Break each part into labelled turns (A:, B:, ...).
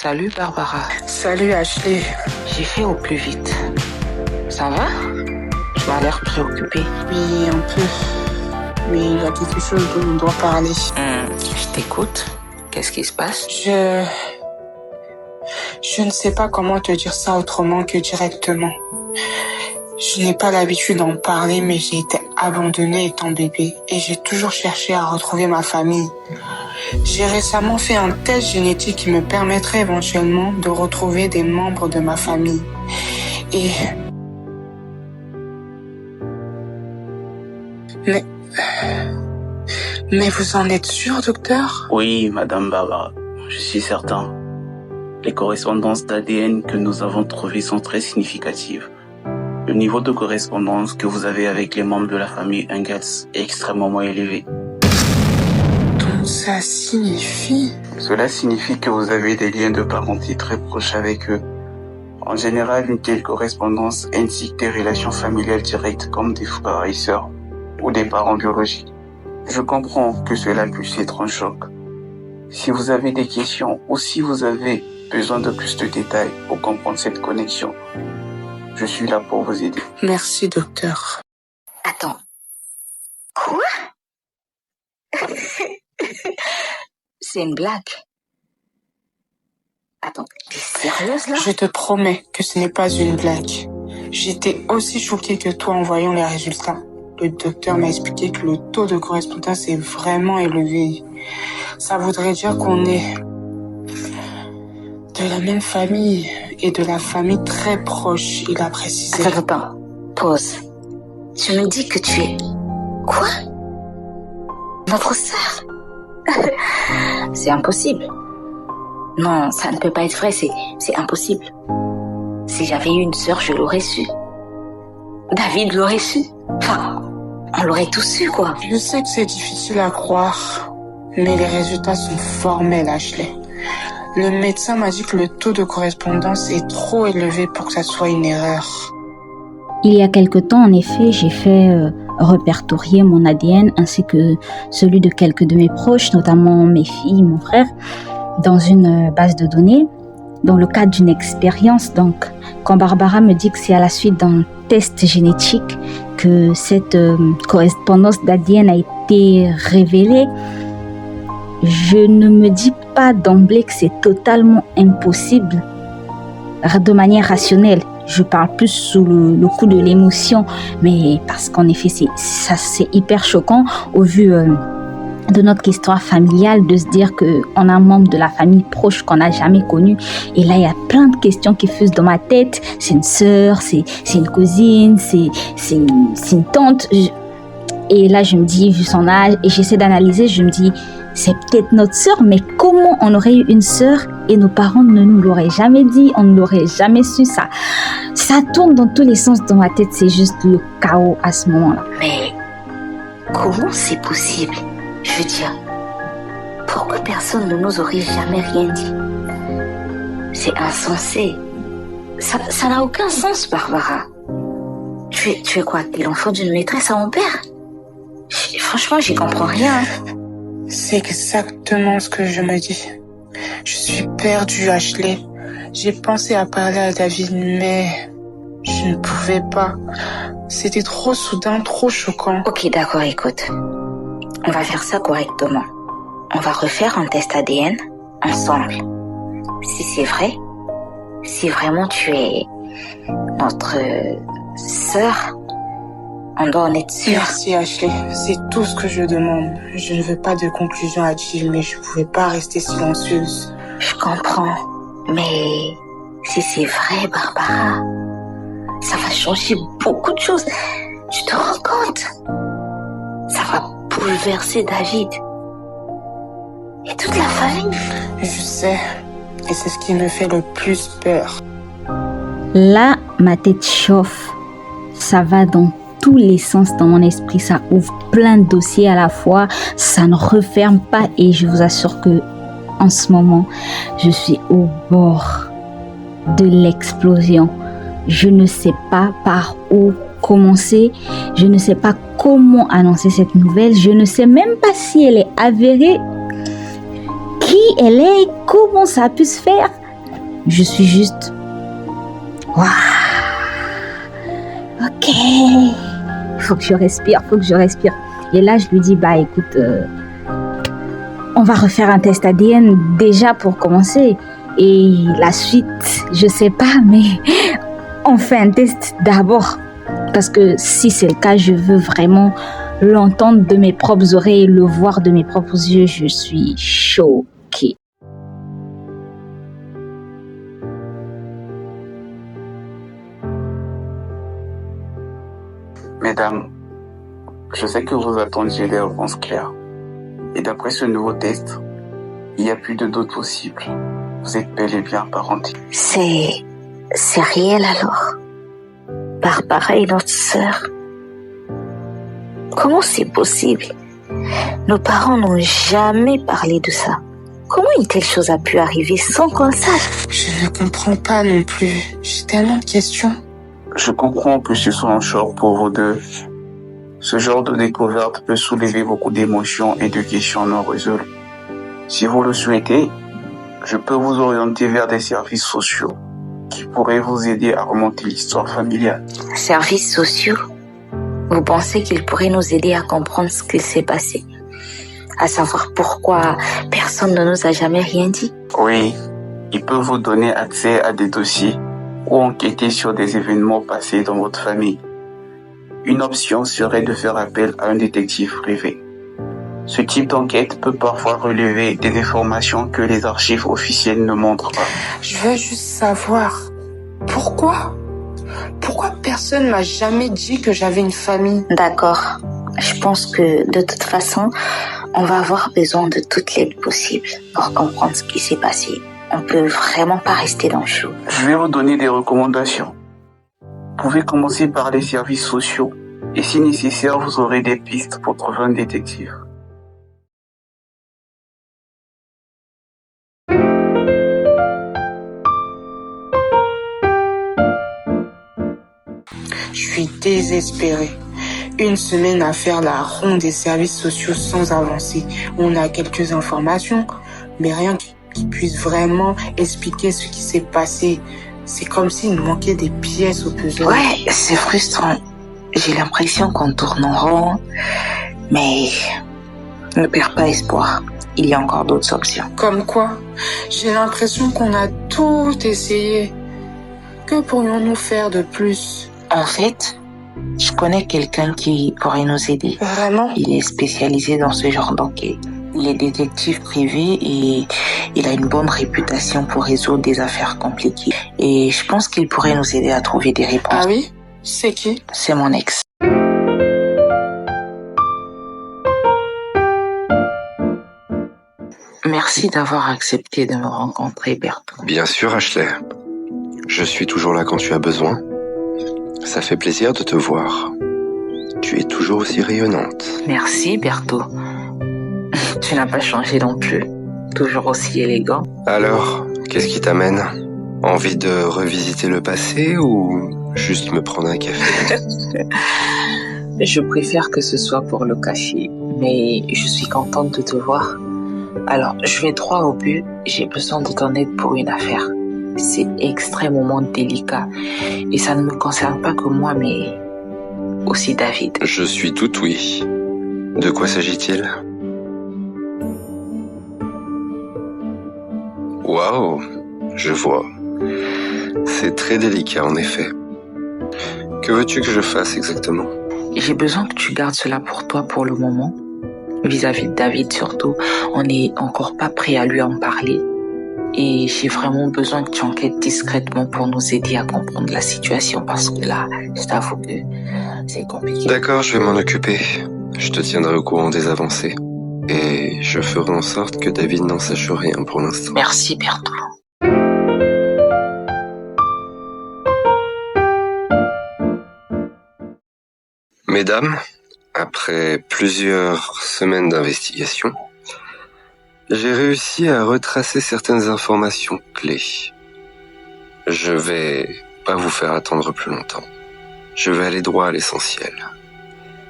A: Salut Barbara.
B: Salut Ashley.
A: J'ai fait au plus vite. Ça va? Tu m'as l'air préoccupée.
B: Oui, un peu. Mais il y a quelque chose dont on doit parler.
A: Je t'écoute. Qu'est-ce qui se passe?
B: Je ne sais pas comment te dire ça autrement que directement. Je n'ai pas l'habitude d'en parler, mais j'ai été abandonnée étant bébé et j'ai toujours cherché à retrouver ma famille. J'ai récemment fait un test génétique qui me permettrait éventuellement de retrouver des membres de ma famille. Mais vous en êtes sûr, docteur?
C: Oui, Madame Barbara, je suis certain. Les correspondances d'ADN que nous avons trouvées sont très significatives. Le niveau de correspondance que vous avez avec les membres de la famille Engels est extrêmement élevé.
B: Donc ça signifie...
C: Cela signifie que vous avez des liens de parenté très proches avec eux. En général, une telle correspondance indique des relations familiales directes comme des frères et sœurs ou des parents biologiques. Je comprends que cela puisse être un choc. Si vous avez des questions ou si vous avez besoin de plus de détails pour comprendre cette connexion, je suis là pour vous aider.
B: Merci, docteur.
D: Attends. Quoi? C'est une blague. Attends, t'es sérieuse là?
B: Je te promets que ce n'est pas une blague. J'étais aussi choquée que toi en voyant les résultats. Le docteur m'a expliqué que le taux de correspondance est vraiment élevé. Ça voudrait dire qu'on est de la même famille et de la famille très proche, il a précisé.
D: Attends, pause. Tu me dis que tu es... Quoi? Notre sœur? C'est impossible. Non, ça ne peut pas être vrai, c'est impossible. Si j'avais eu une sœur, je l'aurais su. David l'aurait su. Enfin, on l'aurait tous su, quoi.
B: Je sais que c'est difficile à croire, mais les résultats sont formels, Ashley. Le médecin m'a dit que le taux de correspondance est trop élevé pour que ça soit une erreur.
E: Il y a quelque temps, en effet, j'ai fait répertorier mon ADN ainsi que celui de quelques de mes proches, notamment mes filles, mon frère, dans une base de données, dans le cadre d'une expérience. Donc, quand Barbara me dit que c'est à la suite d'un test génétique que cette correspondance d'ADN a été révélée, je ne me dis pas d'emblée que c'est totalement impossible de manière rationnelle. Je parle plus sous le coup de l'émotion, mais parce qu'en effet, c'est hyper choquant au vu de notre histoire familiale de se dire qu'on a un membre de la famille proche qu'on n'a jamais connu. Et là, il y a plein de questions qui fusent dans ma tête. C'est une sœur, c'est une cousine, c'est une tante. Et là, je me dis, vu son âge, et j'essaie d'analyser, je me dis, c'est peut-être notre sœur, mais comment on aurait eu une sœur et nos parents ne nous l'auraient jamais dit, on ne l'aurait jamais su, ça tourne dans tous les sens dans ma tête, c'est juste le chaos à ce moment-là.
D: Mais comment c'est possible? Je veux dire, pourquoi personne ne nous aurait jamais rien dit? C'est insensé. Ça n'a aucun sens, Barbara. Tu es quoi? T'es l'enfant d'une maîtresse à mon père? Franchement, j'y comprends rien.
B: C'est exactement ce que je me dis. Je suis perdue, Ashley. J'ai pensé à parler à David, mais je ne pouvais pas. C'était trop soudain, trop choquant.
D: Ok, d'accord, écoute. On va faire ça correctement. On va refaire un test ADN ensemble. Si c'est vrai, si vraiment tu es notre sœur, on doit en être sûr.
B: Merci Ashley, c'est tout ce que je demande. Je ne veux pas de conclusion hâtive, mais je ne pouvais pas rester silencieuse.
D: Je comprends, mais si c'est vrai, Barbara, ça va changer beaucoup de choses. Tu te rends compte? Ça va bouleverser David et toute la famille.
B: Je sais, et c'est ce qui me fait le plus peur.
E: Là, ma tête chauffe. Ça va dans tous les sens dans mon esprit, ça ouvre plein de dossiers à la fois, ça ne referme pas et je vous assure que en ce moment, je suis au bord de l'explosion. Je ne sais pas par où commencer, je ne sais pas comment annoncer cette nouvelle, je ne sais même pas si elle est avérée, qui elle est, comment ça a pu se faire. Je suis juste... Waouh. Ok. Faut que je respire. Et là, je lui dis, bah écoute, on va refaire un test ADN déjà pour commencer. Et la suite, je sais pas, mais on fait un test d'abord. Parce que si c'est le cas, je veux vraiment l'entendre de mes propres oreilles et le voir de mes propres yeux. Je suis choquée.
C: Mesdames, je sais que vous attendiez les réponses claires. Et d'après ce nouveau test, il n'y a plus de doute possible. Vous êtes bel et bien parenté.
D: C'est réel alors. Barbara est notre sœur. Comment c'est possible? Nos parents n'ont jamais parlé de ça. Comment une telle chose a pu arriver sans qu'on le sache?
B: Je ne comprends pas non plus. J'ai tellement de questions.
C: Je comprends que ce soit un choc pour vous deux. Ce genre de découverte peut soulever beaucoup d'émotions et de questions non résolues. Si vous le souhaitez, je peux vous orienter vers des services sociaux qui pourraient vous aider à remonter l'histoire familiale.
D: Services sociaux? Vous pensez qu'ils pourraient nous aider à comprendre ce qu'il s'est passé? À savoir pourquoi personne ne nous a jamais rien dit?
C: Oui, ils peuvent vous donner accès à des dossiers ou enquêter sur des événements passés dans votre famille. Une option serait de faire appel à un détective privé. Ce type d'enquête peut parfois relever des informations que les archives officielles ne montrent pas.
B: Je veux juste savoir pourquoi personne m'a jamais dit que j'avais une famille.
D: D'accord. Je pense que de toute façon, on va avoir besoin de toute l'aide possible pour comprendre ce qui s'est passé. On peut vraiment pas rester dans le flou.
C: Je vais vous donner des recommandations. Vous pouvez commencer par les services sociaux et si nécessaire, vous aurez des pistes pour trouver un détective.
B: Je suis désespérée. Une semaine à faire la ronde des services sociaux sans avancer. On a quelques informations, mais rien qui puisse vraiment expliquer ce qui s'est passé. C'est comme s'il nous manquait des pièces au puzzle.
A: Ouais, c'est frustrant. J'ai l'impression qu'on tourne en rond, mais ne perds pas espoir. Il y a encore d'autres options.
B: Comme quoi? J'ai l'impression qu'on a tout essayé. Que pourrions-nous faire de plus?
A: En fait, je connais quelqu'un qui pourrait nous aider.
B: Vraiment?
A: Il est spécialisé dans ce genre d'enquête. Il est détective privé et il a une bonne réputation pour résoudre des affaires compliquées. Et je pense qu'il pourrait nous aider à trouver des réponses.
B: Ah oui? C'est qui?
A: C'est mon ex. Merci d'avoir accepté de me rencontrer, Bertrand.
F: Bien sûr, Ashley. Je suis toujours là quand tu as besoin. Ça fait plaisir de te voir. Tu es toujours aussi rayonnante.
A: Merci, Berthaud. Tu n'as pas changé non plus. Toujours aussi élégant.
F: Alors, qu'est-ce qui t'amène? Envie de revisiter le passé ou juste me prendre un café?
A: Je préfère que ce soit pour le café, mais je suis contente de te voir. Alors, je vais droit au but. J'ai besoin de ton aide pour une affaire. C'est extrêmement délicat et ça ne me concerne pas que moi, mais aussi David.
F: Je suis tout oui. De quoi s'agit-il? Waouh, je vois. C'est très délicat en effet. Que veux-tu que je fasse exactement?
A: J'ai besoin que tu gardes cela pour toi pour le moment. Vis-à-vis de David surtout, on n'est encore pas prêt à lui en parler. Et j'ai vraiment besoin que tu enquêtes discrètement pour nous aider à comprendre la situation parce que là, je t'avoue que c'est compliqué.
F: D'accord, je vais m'en occuper. Je te tiendrai au courant des avancées. Et je ferai en sorte que David n'en sache rien pour l'instant.
A: Merci, Berthaud.
F: Mesdames, après plusieurs semaines d'investigation, j'ai réussi à retracer certaines informations clés. Je vais pas vous faire attendre plus longtemps. Je vais aller droit à l'essentiel.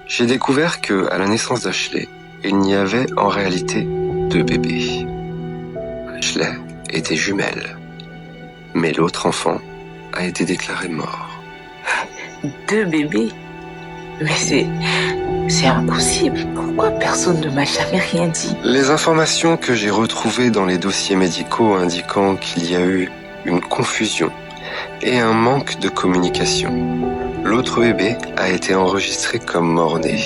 F: J'ai découvert que, à la naissance d'Ashley, il n'y avait en réalité 2 bébés. Ashley était jumelle. mais l'autre enfant a été déclaré mort.
A: 2 bébés? Mais c'est impossible. Pourquoi personne ne m'a jamais rien dit?
F: Les informations que j'ai retrouvées dans les dossiers médicaux indiquant qu'il y a eu une confusion et un manque de communication. L'autre bébé a été enregistré comme mort-né,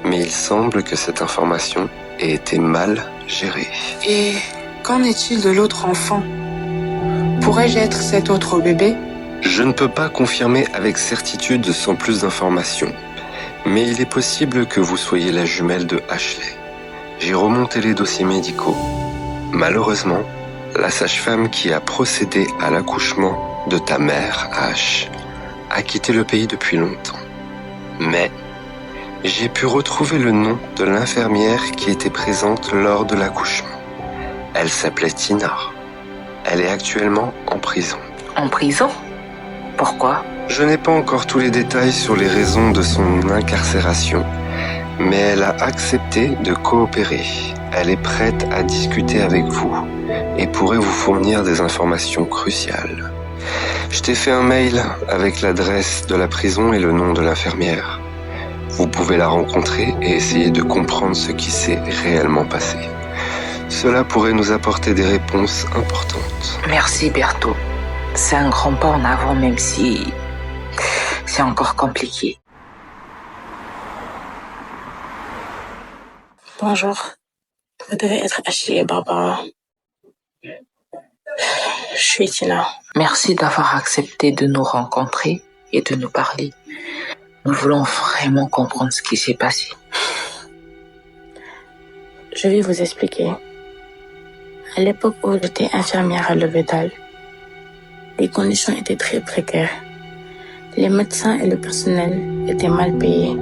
F: mais il semble que cette information ait été mal gérée.
B: Et qu'en est-il de l'autre enfant? Pourrais-je être cet autre bébé?
F: Je ne peux pas confirmer avec certitude sans plus d'informations, mais il est possible que vous soyez la jumelle de Ashley. J'ai remonté les dossiers médicaux. Malheureusement, la sage-femme qui a procédé à l'accouchement de ta mère, Ash, a quitté le pays depuis longtemps. Mais j'ai pu retrouver le nom de l'infirmière qui était présente lors de l'accouchement. Elle s'appelait Tina. Elle est actuellement en prison.
A: En prison? Pourquoi?
F: Je n'ai pas encore tous les détails sur les raisons de son incarcération, mais elle a accepté de coopérer. Elle est prête à discuter avec vous et pourrait vous fournir des informations cruciales. Je t'ai fait un mail avec l'adresse de la prison et le nom de l'infirmière. Vous pouvez la rencontrer et essayer de comprendre ce qui s'est réellement passé. Cela pourrait nous apporter des réponses importantes.
A: Merci Berthaud. C'est un grand pas en avant, même si c'est encore compliqué.
B: Bonjour. Vous devez être Ashley et Barbara. Je suis Tina.
A: Merci d'avoir accepté de nous rencontrer et de nous parler. Nous voulons vraiment comprendre ce qui s'est passé.
B: Je vais vous expliquer. À l'époque où j'étais infirmière à l'hôpital, les conditions étaient très précaires. Les médecins et le personnel étaient mal payés.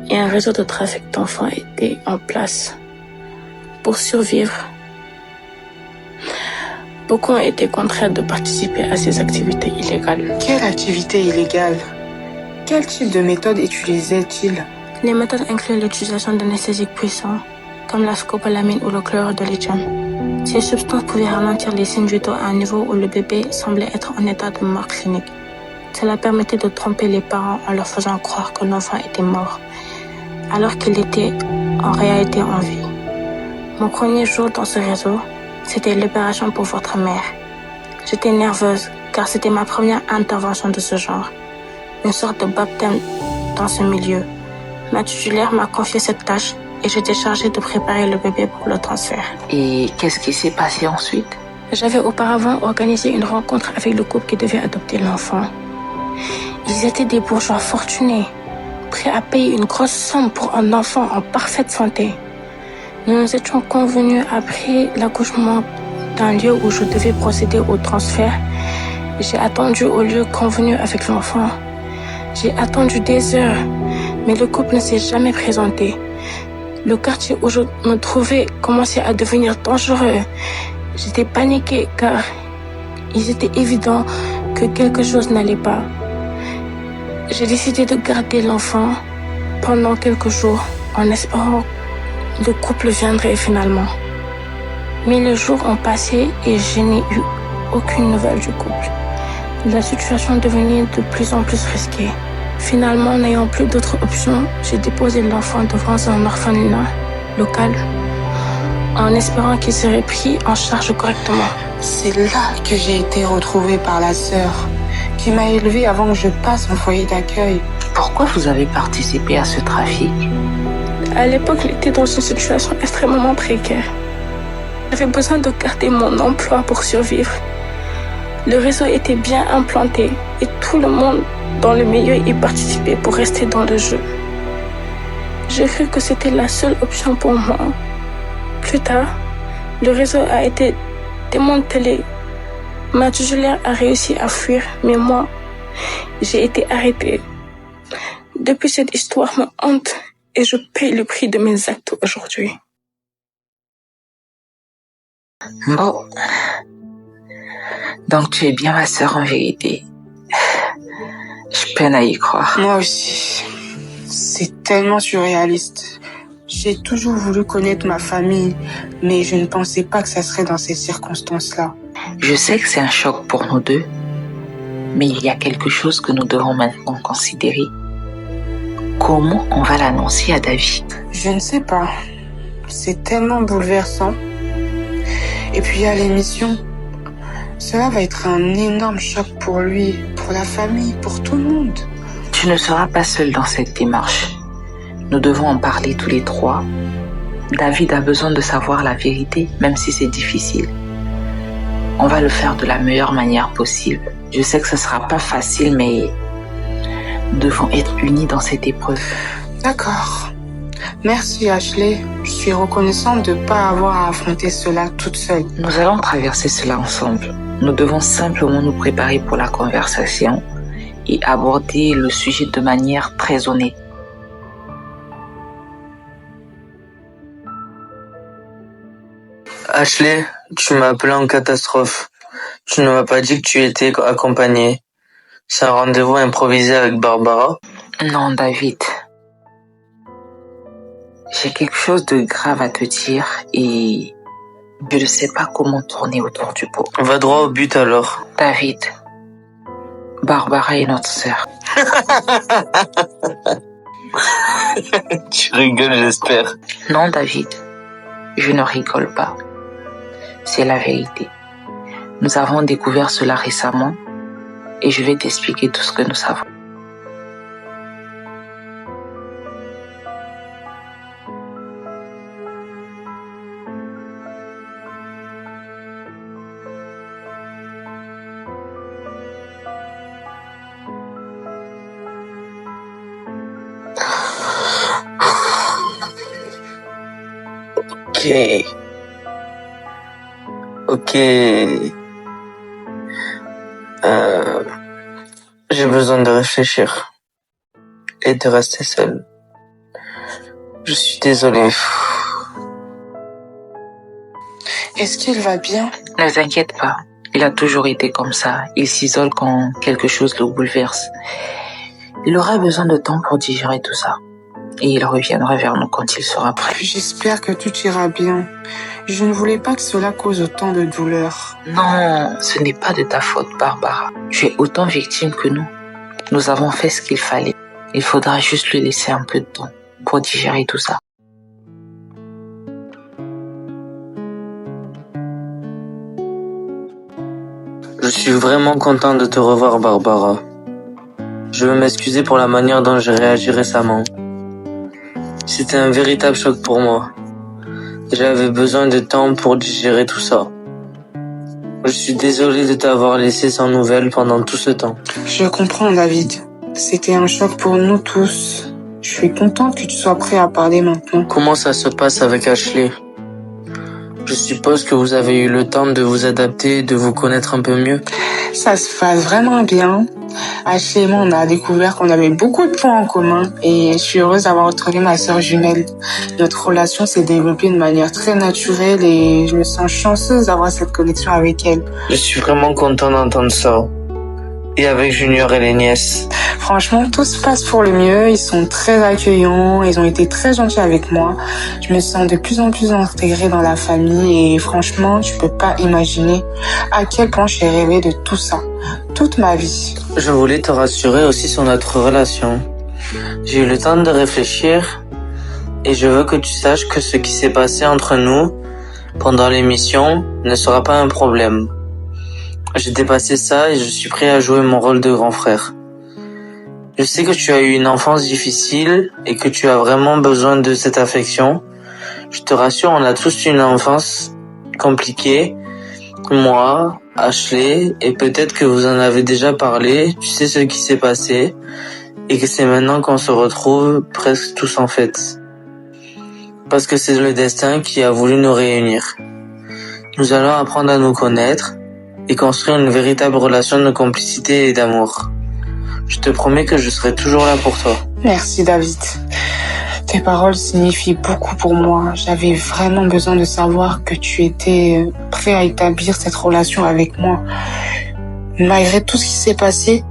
B: Et un réseau de trafic d'enfants était en place. Pour survivre, beaucoup ont été contraints de participer à ces activités illégales. Quelle activité illégale? Quel type de méthode utilisaient-ils? Les méthodes incluent l'utilisation d'anesthésiques puissants, comme la scopolamine ou le chlorure de lithium. Ces substances pouvaient ralentir les signes vitaux à un niveau où le bébé semblait être en état de mort clinique. Cela permettait de tromper les parents en leur faisant croire que l'enfant était mort, alors qu'il était en réalité en vie. Mon premier jour dans ce réseau, c'était l'opération pour votre mère. J'étais nerveuse car c'était ma première intervention de ce genre, une sorte de baptême dans ce milieu. Ma titulaire m'a confié cette tâche et j'étais chargée de préparer le bébé pour le transfert.
A: Et qu'est-ce qui s'est passé ensuite?
B: J'avais auparavant organisé une rencontre avec le couple qui devait adopter l'enfant. Ils étaient des bourgeois fortunés, prêts à payer une grosse somme pour un enfant en parfaite santé. Nous nous étions convenus après l'accouchement d'un lieu où je devais procéder au transfert. J'ai attendu au lieu convenu avec l'enfant. J'ai attendu des heures, mais le couple ne s'est jamais présenté. Le quartier où je me trouvais commençait à devenir dangereux. J'étais paniquée car il était évident que quelque chose n'allait pas. J'ai décidé de garder l'enfant pendant quelques jours en espérant que le couple viendrait finalement. Mais les jours ont passé et je n'ai eu aucune nouvelle du couple. La situation devenait de plus en plus risquée. Finalement, n'ayant plus d'autres options, j'ai déposé l'enfant devant un orphelinat local en espérant qu'il serait pris en charge correctement. C'est là que j'ai été retrouvée par la sœur qui m'a élevée avant que je passe en foyer d'accueil.
A: Pourquoi vous avez participé à ce trafic?
B: À l'époque, j'étais dans une situation extrêmement précaire. J'avais besoin de garder mon emploi pour survivre. Le réseau était bien implanté et tout le monde dans le milieu y participait pour rester dans le jeu. J'ai cru que c'était la seule option pour moi. Plus tard, le réseau a été démantelé. Ma titulaire a réussi à fuir, mais moi, j'ai été arrêtée. Depuis, cette histoire me hante et je paye le prix de mes actes aujourd'hui.
A: Bon. Donc tu es bien ma sœur en vérité. Je peine à y croire.
B: Moi aussi. C'est tellement surréaliste. J'ai toujours voulu connaître ma famille, mais je ne pensais pas que ça serait dans ces circonstances-là.
A: Je sais que c'est un choc pour nous deux, mais il y a quelque chose que nous devons maintenant considérer. Comment on va l'annoncer à David?
B: Je ne sais pas. C'est tellement bouleversant. Et puis il y a l'émission. Cela va être un énorme choc pour lui, pour la famille, pour tout le monde.
A: Tu ne seras pas seul dans cette démarche. Nous devons en parler tous les trois. David a besoin de savoir la vérité, même si c'est difficile. On va le faire de la meilleure manière possible. Je sais que ce sera pas facile, mais nous devons être unis dans cette épreuve.
B: D'accord. Merci Ashley. Je suis reconnaissante de ne pas avoir à affronter cela toute seule.
A: Nous allons traverser cela ensemble. Nous devons simplement nous préparer pour la conversation et aborder le sujet de manière très honnête.
G: Ashley, tu m'as appelé en catastrophe. Tu ne m'as pas dit que tu étais accompagnée. C'est un rendez-vous improvisé avec Barbara?
A: Non, David. J'ai quelque chose de grave à te dire et je ne sais pas comment tourner autour du pot.
G: Va droit au but alors.
A: David, Barbara est notre sœur.
G: Tu rigoles, j'espère.
A: Non, David, je ne rigole pas. C'est la vérité. Nous avons découvert cela récemment et je vais t'expliquer tout ce que nous savons.
G: Ok. J'ai besoin de réfléchir et de rester seul. Je suis désolé.
B: Est-ce qu'il va bien?
A: Ne t'inquiète pas, il a toujours été comme ça. Il s'isole quand quelque chose le bouleverse. Il aura besoin de temps pour digérer tout ça. Et il reviendra vers nous quand il sera prêt.
B: J'espère que tout ira bien. Je ne voulais pas que cela cause autant de douleur.
A: Non, ce n'est pas de ta faute, Barbara. Tu es autant victime que nous. Nous avons fait ce qu'il fallait. Il faudra juste lui laisser un peu de temps pour digérer tout ça.
G: Je suis vraiment content de te revoir, Barbara. Je veux m'excuser pour la manière dont j'ai réagi récemment. C'était un véritable choc pour moi. J'avais besoin de temps pour digérer tout ça. Je suis désolé de t'avoir laissé sans nouvelles pendant tout ce temps.
B: Je comprends, David. C'était un choc pour nous tous. Je suis contente que tu sois prêt à parler maintenant.
G: Comment ça se passe avec Ashley? Je suppose que vous avez eu le temps de vous adapter et de vous connaître un peu mieux.
B: Ça se passe vraiment bien. Ashley et moi, on a découvert qu'on avait beaucoup de points en commun et je suis heureuse d'avoir retrouvé ma sœur jumelle. Notre relation s'est développée de manière très naturelle et je me sens chanceuse d'avoir cette connexion avec elle.
G: Je suis vraiment content d'entendre ça. Et avec Junior et les nièces.
B: Franchement, tout se passe pour le mieux. Ils sont très accueillants. Ils ont été très gentils avec moi. Je me sens de plus en plus intégrée dans la famille et franchement, tu peux pas imaginer à quel point j'ai rêvé de tout ça. Toute ma vie.
G: Je voulais te rassurer aussi sur notre relation. J'ai eu le temps de réfléchir et je veux que tu saches que ce qui s'est passé entre nous pendant l'émission ne sera pas un problème. J'ai dépassé ça et je suis prêt à jouer mon rôle de grand frère. Je sais que tu as eu une enfance difficile et que tu as vraiment besoin de cette affection. Je te rassure, on a tous une enfance compliquée. Moi, Ashley, et peut-être que vous en avez déjà parlé, tu sais ce qui s'est passé et que c'est maintenant qu'on se retrouve presque tous en fête. Parce que c'est le destin qui a voulu nous réunir. Nous allons apprendre à nous connaître et construire une véritable relation de complicité et d'amour. Je te promets que je serai toujours là pour toi.
B: Merci, David. Tes paroles signifient beaucoup pour moi. J'avais vraiment besoin de savoir que tu étais prêt à établir cette relation avec moi. Malgré tout ce qui s'est passé,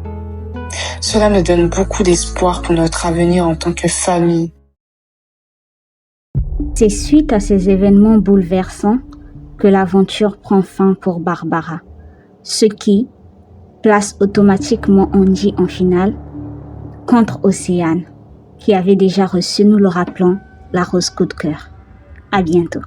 B: cela me donne beaucoup d'espoir pour notre avenir en tant que famille.
E: C'est suite à ces événements bouleversants que l'aventure prend fin pour Barbara. ce qui place automatiquement Angie en finale contre Océane, qui avait déjà reçu, nous le rappelons, la rose coup de cœur. À bientôt.